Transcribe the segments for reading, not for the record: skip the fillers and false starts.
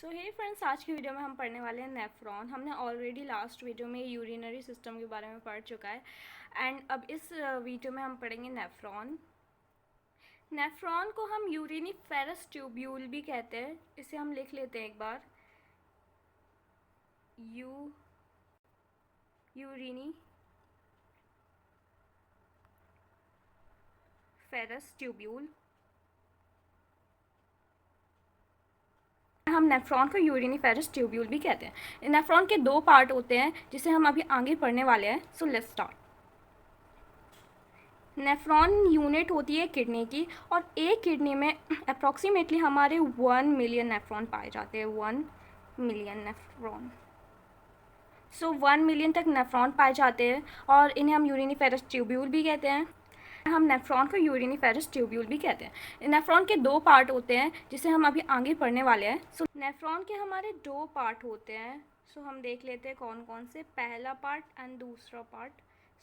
सो हे friends, आज की video में हम पढ़ने वाले हैं नेफ्रॉन। हमने ऑलरेडी लास्ट वीडियो में यूरिनरी सिस्टम के बारे में पढ़ चुका है एंड अब इस वीडियो में हम पढ़ेंगे नेफ्रॉन। नेफ्रॉन को हम यूरिनिफेरस ट्यूब्यूल भी कहते हैं। इसे हम लिख लेते हैं एक बार, यूरिनिफेरस ट्यूब्यूल। हम नेफ्रॉन को यूरिनिफेरस ट्यूब्यूल भी कहते हैं। नेफ्रॉन के दो पार्ट होते हैं जिसे हम अभी आगे पढ़ने वाले हैं। So let's start. Nephron unit होती है किडनी की, और एक किडनी में अप्रॉक्सीमेटली हमारे 1 मिलियन नेफ्रॉन पाए जाते हैं। 1 मिलियन नेफ्रॉन। सो 1 मिलियन तक नेफ्रॉन पाए जाते हैं और इन्हें हम यूरिनिफेरस ट्यूब्यूल भी कहते हैं। हम नेफ्रॉन को यूरिनिफेरस ट्यूब्यूल भी कहते हैं। नेफ्रॉन के दो पार्ट होते हैं जिसे हम अभी आगे पढ़ने वाले हैं। सो नेफ्रॉन के हमारे दो पार्ट होते हैं। सो हम देख लेते हैं कौन कौन से। पहला पार्ट एंड दूसरा पार्ट।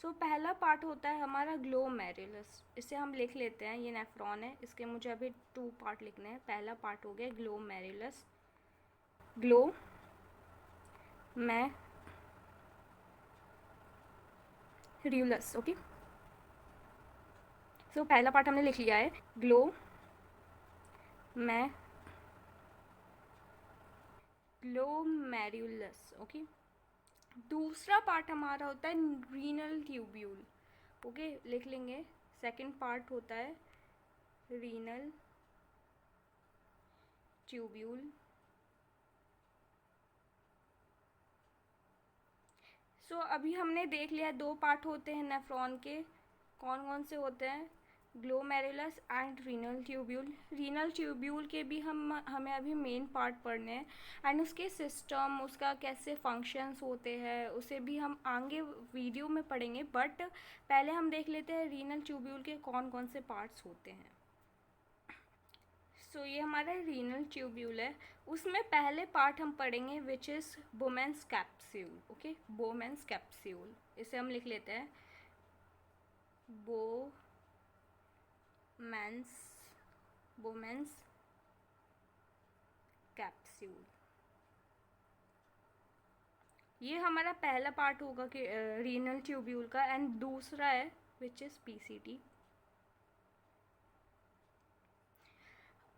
सो पहला पार्ट होता है हमारा ग्लोमेरुलस। इसे हम लिख लेते हैं, ये नेफ्रॉन है, इसके मुझे अभी 2 पार्ट लिखने हैं। पहला पार्ट हो गया ग्लोमेरुलस, ग्लोमेरुलस। ओके, सो पहला पार्ट हमने लिख लिया है, ग्लोमेरुलस। ओके, दूसरा पार्ट हमारा होता है रीनल ट्यूब्यूल। ओके, लिख लेंगे। सेकंड पार्ट होता है रीनल ट्यूब्यूल। सो अभी हमने देख लिया, दो पार्ट होते हैं नेफ्रॉन के। कौन कौन से होते हैं? Glomerulus and renal tubule. Renal tubule के भी हमें अभी मेन पार्ट पढ़ने हैं एंड उसके सिस्टम, उसका कैसे फंक्शंस होते हैं, उसे भी हम आगे वीडियो में पढ़ेंगे। बट पहले हम देख लेते हैं रीनल ट्यूब्यूल के कौन कौन से पार्ट्स होते हैं। सो ये हमारा रीनल ट्यूब्यूल है। उसमें पहले पार्ट हम पढ़ेंगे which is Bowman's capsule. Okay, Bowman's capsule, इसे हम लिख लेते हैं बोमेन्स कैप्सूल। ये हमारा पहला पार्ट होगा कि रीनल ट्यूब्यूल का। एंड दूसरा है विच इज़ पीसीटी।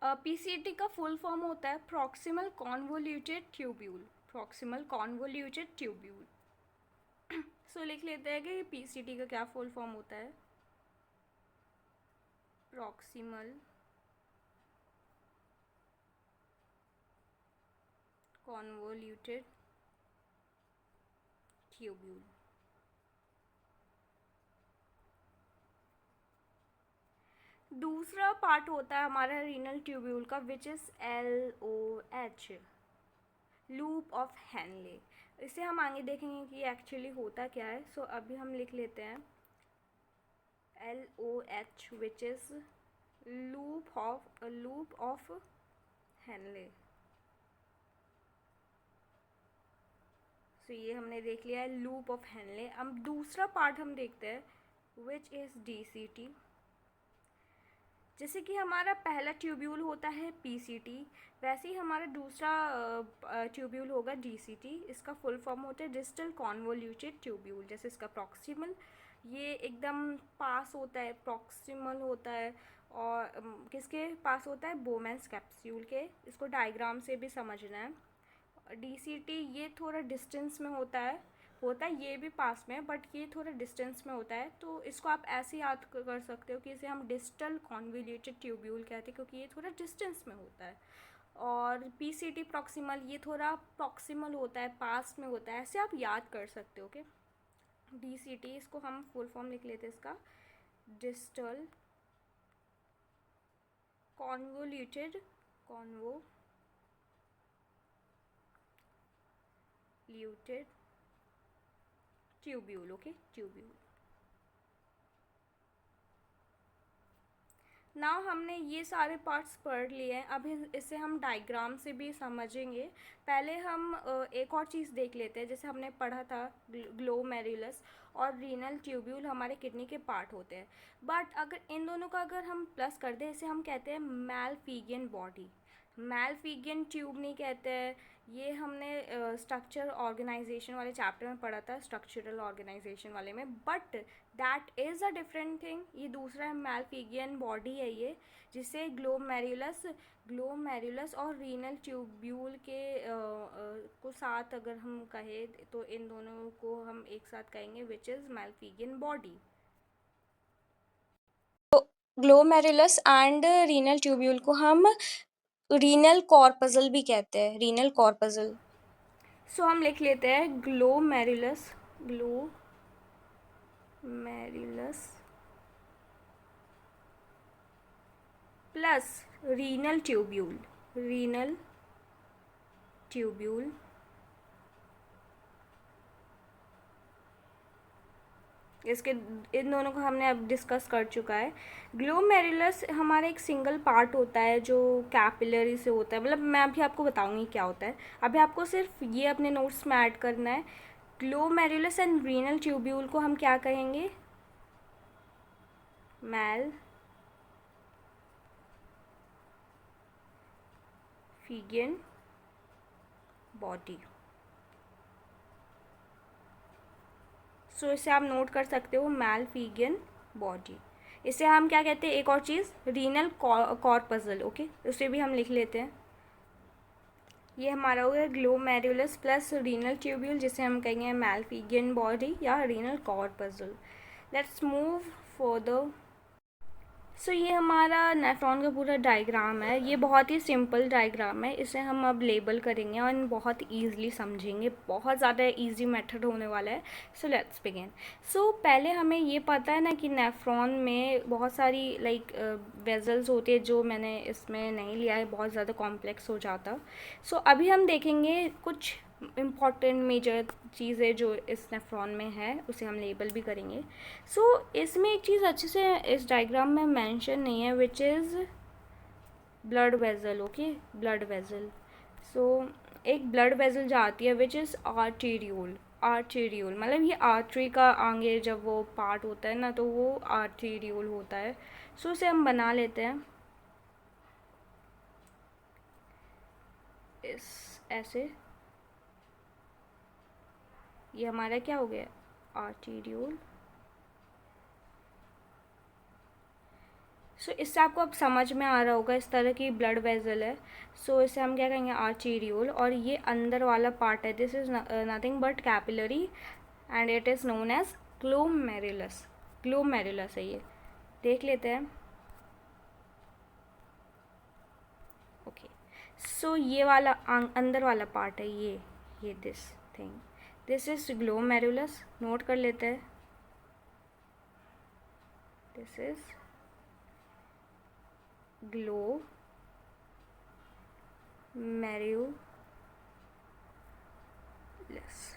पीसीटी का फुल फॉर्म होता है proximal convoluted tubule. Proximal convoluted tubule. So लिख लेते हैं कि पीसीटी का क्या फुल फॉर्म होता है। Proximal convoluted tubule. दूसरा पार्ट होता है हमारा रीनल ट्यूब्यूल का which is LOH, loop of Henley. इसे हम आगे देखेंगे कि एक्चुअली होता क्या है। सो अभी हम लिख लेते हैं LOH which is loop of Henle. So ये हमने देख लिया है लूप ऑफ हेनले। अब दूसरा पार्ट हम देखते हैं विच इज़ DCT। जैसे कि हमारा पहला ट्यूब्यूल होता है पीसीटी, वैसे ही हमारा दूसरा ट्यूब्यूल होगा डीसीटी। इसका फुल फॉर्म होता है डिस्टल कॉन्वोल्यूटेड ट्यूब्यूल। जैसे इसका प्रॉक्सिमल, ये एकदम पास होता है, प्रॉक्सिमल होता है। और किसके पास होता है? बोमेन्स कैप्सूल के। इसको डायग्राम से भी समझना है। डीसीटी ये थोड़ा डिस्टेंस में होता है ये भी पास में, बट ये थोड़ा डिस्टेंस में होता है। तो इसको आप ऐसे याद कर सकते हो कि इसे हम डिस्टल कॉन्वोल्यूटेड ट्यूब्यूल कहते हैं, क्योंकि ये थोड़ा डिस्टेंस में होता है। और पीसीटी प्रॉक्सिमल, ये थोड़ा प्रॉक्सिमल होता है, पास में होता है। ऐसे आप याद कर सकते हो। ओके, डीसीटी, इसको हम फुल फॉर्म लिख लेते हैं इसका, distal convoluted tubule. Okay, tubule. Now हमने ये सारे पार्ट्स पढ़ लिए हैं। अब इसे हम डायग्राम से भी समझेंगे। पहले हम एक और चीज़ देख लेते हैं। जैसे हमने पढ़ा था ग्लोमेरुलस और रीनल ट्यूब्यूल हमारे किडनी के पार्ट होते हैं। बट अगर इन दोनों का अगर हम प्लस कर दें, इसे हम कहते हैं मैलफिगियन बॉडी। मैलफिगियन ट्यूब नहीं कहते हैं, ये हमने स्ट्रक्चर ऑर्गेनाइजेशन वाले चैप्टर में पढ़ा था, स्ट्रक्चरल ऑर्गेनाइजेशन वाले में, but that is a different thing. ये दूसरा मैलफिगियन बॉडी है ये, जिसे ग्लोमेरुलस और रीनल ट्यूब्यूल के को साथ अगर हम कहें तो इन दोनों को हम एक साथ कहेंगे which is Malpighian body. Glomerulus and renal tubule को हम रीनल कॉर्पसल भी कहते हैं, रीनल कॉर्पसल। सो हम लिख लेते हैं ग्लोमेरुलस प्लस रीनल ट्यूब्यूल इसके इन दोनों को हमने अब डिस्कस कर चुका है। ग्लोमेरुलस हमारा एक सिंगल पार्ट होता है जो कैपिलरी से होता है, मतलब मैं अभी आपको बताऊंगी क्या होता है, अभी आपको सिर्फ ये अपने नोट्स में ऐड करना है। ग्लोमेरुलस एंड रीनल ट्यूब्यूल को हम क्या कहेंगे? Malpighian body. सो इसे आप नोट कर सकते हो, मैलफिगियन बॉडी। इसे हम क्या कहते हैं, एक और चीज़, रीनल कॉर्पसल। ओके, उसे भी हम लिख लेते हैं। ये हमारा हो गया ग्लोमेरुलस प्लस रीनल ट्यूब्यूल, जिसे हम कहेंगे मैलफिगियन बॉडी या renal corpuscle. Let's move further. So ये हमारा नेफ्रॉन का पूरा डायग्राम है। ये बहुत ही सिंपल डायग्राम है, इसे हम अब लेबल करेंगे और बहुत ईजिली समझेंगे, बहुत ज़्यादा इजी मेथड होने वाला है। So let's begin. सो पहले हमें ये पता है ना कि नेफ्रॉन में बहुत सारी वेजल्स होती है, जो मैंने इसमें नहीं लिया है, बहुत ज़्यादा कॉम्प्लेक्स हो जाता। सो अभी हम देखेंगे कुछ इम्पॉर्टेंट मेजर चीज़ें जो इस नेफ्रॉन में है, उसे हम लेबल भी करेंगे। सो इसमें एक चीज़ अच्छे से इस डायग्राम में मेंशन नहीं है, which is blood vessel. Okay, blood vessel. So एक ब्लड वेजल जाती है विच इज़ आर्टेरियोल मतलब ये आर्टरी का आगे जब वो पार्ट होता है ना, तो वो आर्टेरियोल होता है। सो उसे हम बना लेते हैं इस ऐसे। ये हमारा क्या हो गया, आर्टेरियोल। सो इससे आपको अब समझ में आ रहा होगा, इस तरह की ब्लड वेजल है। सो इसे हम क्या कहेंगे, आर्टेरियोल। और ये अंदर वाला पार्ट है, this is nothing but capillary and it is known as glomerulus है ये। देख लेते हैं। ओके, सो ये वाला अंदर वाला पार्ट है, ये this thing, this is glomerulus. Note कर लेते हैं, दिस इज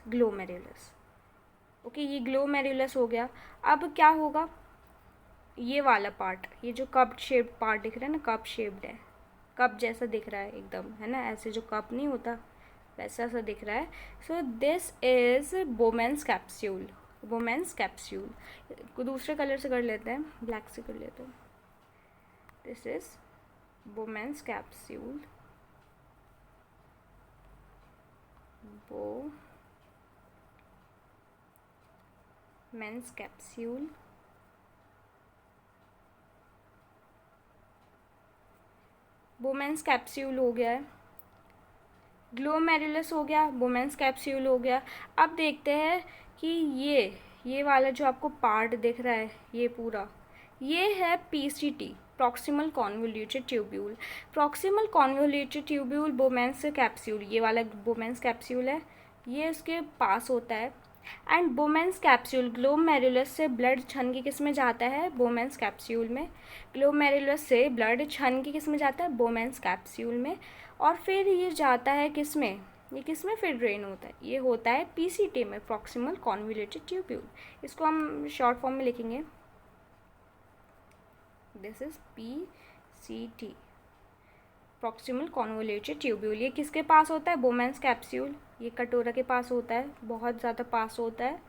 ग्लोमेरुलस। ओके, ये ग्लोमेरुलस हो गया। अब क्या होगा, ये वाला पार्ट, ये जो कप शेप्ड पार्ट दिख रहा है ना, कप शेप्ड है, कप जैसा दिख रहा है एकदम, है ना, ऐसे जो कप नहीं होता वैसा सा दिख रहा है। सो दिस इज बोमेंस कैप्सूल को दूसरे कलर से कर लेते हैं, ब्लैक से कर लेते हैं। This is बोमेंस capsule, बोमेंस capsule. बोमेंस capsule हो गया है, ग्लोमेरुलस हो गया, बोमेंस कैप्सूल हो गया। अब देखते हैं कि ये वाला जो आपको पार्ट दिख रहा है, ये पूरा, ये है PCT, proximal convoluted tubule. Proximal convoluted tubule बोमेंस capsule, ये वाला बोमेंस कैप्सूल है, ये उसके पास होता है। एंड बोमेंस कैप्सूल, ग्लोमेरुलस से ब्लड छन के किस में जाता है, बोमेंस कैप्सूल में। ग्लोमेरुलस से ब्लड छन के किस में जाता है, बोमेंस कैप्सूल में। और फिर ये जाता है किस में, ये किस में फिर ड्रेन होता है, ये होता है पीसीटी में, प्रॉक्सिमल कॉन्वोल्यूटेड ट्यूब्यूल। इसको हम शॉर्ट फॉर्म में लिखेंगे, this is PCT, proximal convoluted tubule. ये किसके पास होता है, बोमेंस कैप्सूल, ये कटोरा के पास होता है, बहुत ज़्यादा पास होता है।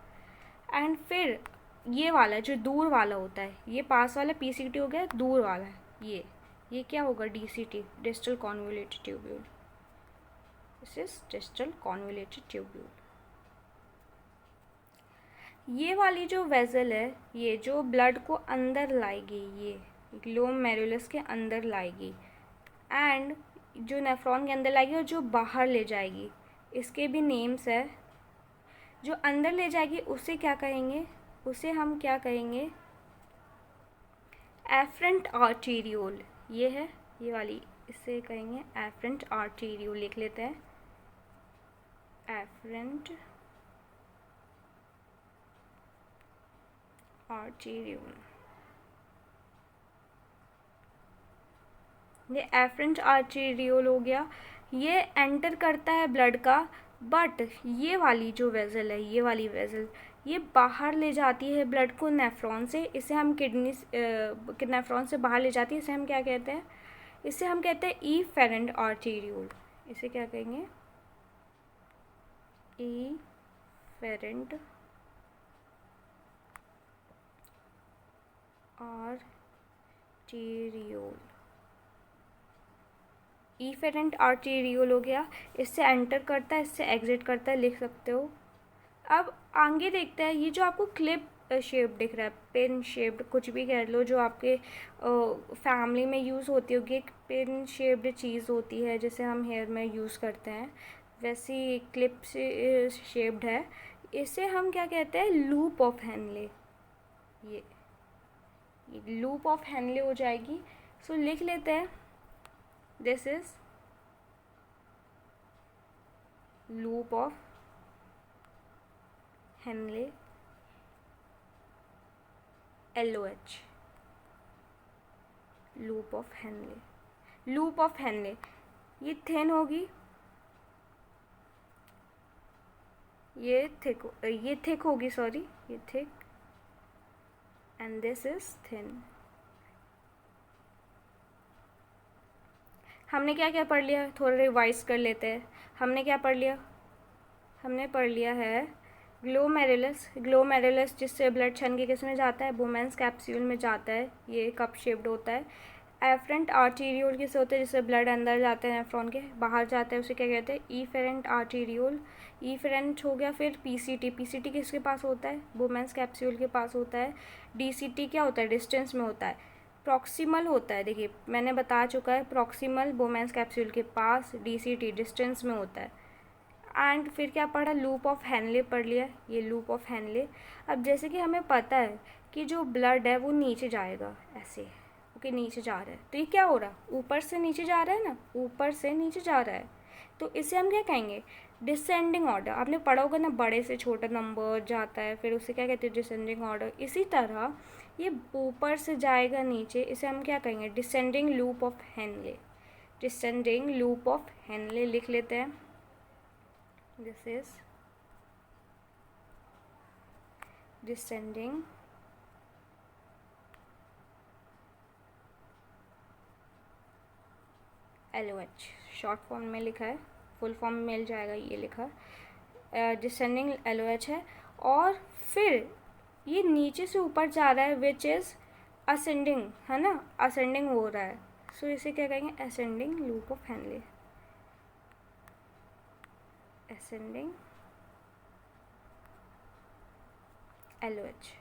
एंड फिर ये वाला जो दूर वाला होता है, ये पास वाला पीसीटी हो गया, दूर वाला है ये क्या होगा, DCT, distal convoluted tubule. This is distal convoluted tubule. ये वाली जो वेजल है, ये जो ब्लड को अंदर लाएगी, ये ग्लोमेरुलस के अंदर लाएगी, एंड जो नेफ्रॉन के अंदर लाएगी और जो बाहर ले जाएगी, इसके भी नेम्स है। जो अंदर ले जाएगी उसे क्या कहेंगे, उसे हम क्या कहेंगे, एफरेंट आर्टीरियोल। ये है, ये वाली, इसे कहेंगे एफरेंट आर्टीरियोल। लिख लेते हैं, एफरेंट आर्टीरियोल। ये एफरेंट आर्टीरियोल हो गया। ये एंटर करता है ब्लड का, बट ये वाली जो वेजल है, ये वाली वेजल, ये बाहर ले जाती है ब्लड को नेफ्रॉन से। इसे हम किडनी नेफ्रॉन से बाहर ले जाती है, इसे हम क्या कहते हैं, इसे हम कहते हैं इफेरेंट आर्टीरियोल। इसे क्या कहेंगे, इफेरेंट आर्टीरियोल। इफेरेंट आर्टीरियोल हो गया। इससे एंटर करता है, इससे एग्जिट करता है, लिख सकते हो। अब आगे देखते हैं, ये जो आपको क्लिप शेप दिख रहा है, पिन शेप्ड, कुछ भी कह लो, जो आपके फैमिली में यूज़ होती होगी, एक पिन शेप्ड चीज़ होती है जिसे हम हेयर में यूज़ करते हैं, वैसी क्लिप से शेप्ड है। इसे हम क्या कहते हैं, लूप ऑफ हेनले। ये लूप ऑफ हेनले हो जाएगी। सो लिख लेते हैं, this is loop of Henley, LOH, loop of Henley. Loop of Henley, ये थिन होगी, ये थिक होगी, सॉरी, ये thick, and this is thin. हमने क्या क्या पढ़ लिया, थोड़ा रिवाइज कर लेते हैं। हमने क्या पढ़ लिया, हमने पढ़ लिया है ग्लोमेरुलस। ग्लोमेरुलस जिससे ब्लड छन के किस में जाता है, बोमेंस कैप्सूल में जाता है, ये कप शेप्ड होता है। एफरेंट आर्टीरियोल किससे होता है, जिससे ब्लड अंदर जाते हैं नेफ्रॉन के, बाहर जाता है, उसे क्या कहते हैं, इफेरेंट आर्टीरियोल। इफेरेंट हो गया। फिर पीसीटी, पीसीटी किसके पास होता है, बोमेंस कैप्सूल के पास होता है। डीसीटी क्या होता है, डिस्टेंस में होता है। प्रॉक्सिमल होता है, देखिए मैंने बता चुका है, प्रॉक्सिमल बोमेंस कैप्सूल के पास, डीसीटी डिस्टेंस में होता है। एंड फिर क्या पढ़ा, लूप ऑफ हेनले पढ़ लिया, ये लूप ऑफ हेनले। अब जैसे कि हमें पता है कि जो ब्लड है वो नीचे जाएगा, ऐसे, ओके, नीचे जा रहा है, तो ये क्या हो रहा है, ऊपर से नीचे जा रहा है ना, ऊपर से नीचे जा रहा है, तो इसे हम क्या कहेंगे, डिसेंडिंग ऑर्डर। आपने पढ़ा होगा ना, बड़े से छोटा नंबर जाता है, फिर उसे क्या कहते हैं, डिसेंडिंग ऑर्डर। इसी तरह ये ऊपर से जाएगा नीचे, इसे हम क्या कहेंगे, descending loop of Henley. Descending loop of Henley लिख लेते हैं, this is descending LOH, short form में लिखा है, फुल फॉर्म में मिल जाएगा, ये लिखा डिसेंडिंग LOH है। और फिर ये नीचे से ऊपर जा रहा है, विच इज़ असेंडिंग, है ना, असेंडिंग हो रहा है, सो इसे क्या कहेंगे, ascending loop of Henley, ascending LOH।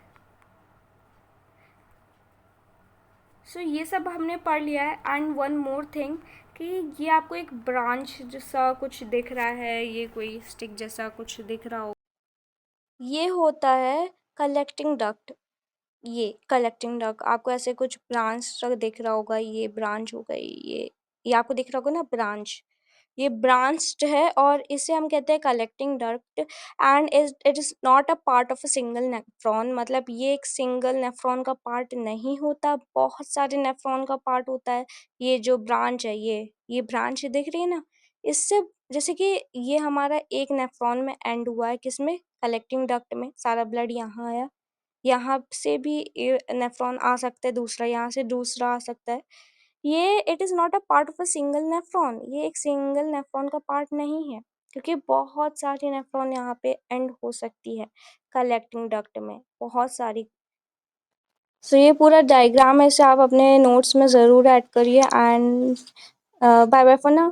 सो ये सब हमने पढ़ लिया है। एंड वन मोर थिंग, कि ये आपको एक ब्रांच जैसा कुछ दिख रहा है, ये कोई स्टिक जैसा कुछ दिख रहा हो, ये होता है कलेक्टिंग डक्ट। ये कलेक्टिंग डक्ट आपको ऐसे कुछ ब्रांच तक दिख रहा होगा, ये ब्रांच हो गई, ये आपको दिख रहा होगा ना ब्रांच, ये ब्रांच्ड है, और इसे हम कहते हैं collecting duct. And it is not a part of a single nephron, मतलब ये एक सिंगल नेफ्रॉन का पार्ट नहीं होता, बहुत सारे नेफ्रॉन का पार्ट होता है। ये जो ब्रांच है, ये ब्रांच दिख रही है ना, इससे, जैसे कि ये हमारा एक नेफ्रॉन में एंड हुआ है, किसमें, कलेक्टिंग डक्ट में, सारा ब्लड यहाँ आया, यहाँ से भी नेफ्रॉन आ सकता है दूसरा, यहाँ से दूसरा आ सकता है। ये it is not a part of a single nephron, ये एक सिंगल नेफ्रॉन का पार्ट नहीं है, क्योंकि बहुत सारी नेफ्रॉन यहाँ पे एंड हो सकती है कलेक्टिंग डक्ट में, बहुत सारी। सो ये पूरा डायग्राम है, इसे आप अपने नोट्स में ज़रूर ऐड करिए and bye bye for now.